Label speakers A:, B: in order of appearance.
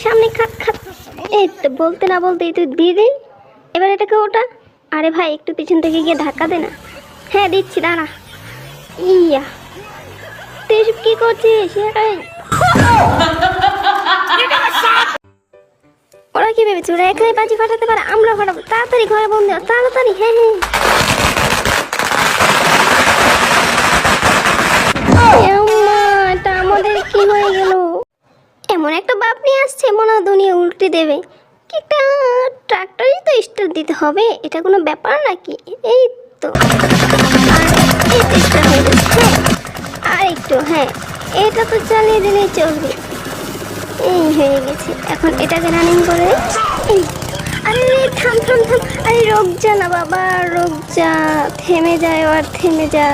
A: সামনে খাট খাট। এই তো বলতে না বলতেই তুই দিয়ে দে। এবার এটাকে ওটা। আরে ভাই একটু পিছন থেকে গিয়ে ধাক্কা দে না। হ্যাঁ দিচ্ছি, দাঁড়া। ইয়া, তুই এসব কি করছিস? ওরা কি ভেবেছে ওরা একাই বাজি ফাটাতে পারে? আমরা ফাটাবো। তাড়াতাড়ি ঘরে বন্ধ, তাড়াতাড়ি। হ্যাঁ হ্যাঁ, এটা আমাদের কি হয়ে গেল? এমন একটা বাপ নিয়ে আসছে মনে হয় দুনিয়া উল্টে দেবে। কি একটা ট্রাক্টরই তো স্টার্ট দিতে হবে, এটা কোনো ব্যাপার নাকি? এই তো, এই তো স্টার্ট হয়ে গেছে। হ্যাঁ আর একটু, হ্যাঁ এটা তো চালিয়ে দিলেই চলবে। এই হয়ে গেছে, এখন এটাকে রানিং করে। এই, আরে থাম থাম থাম। আরে রোগ যা না বাবা, রোগ যা, থেমে যায় আর থেমে যা।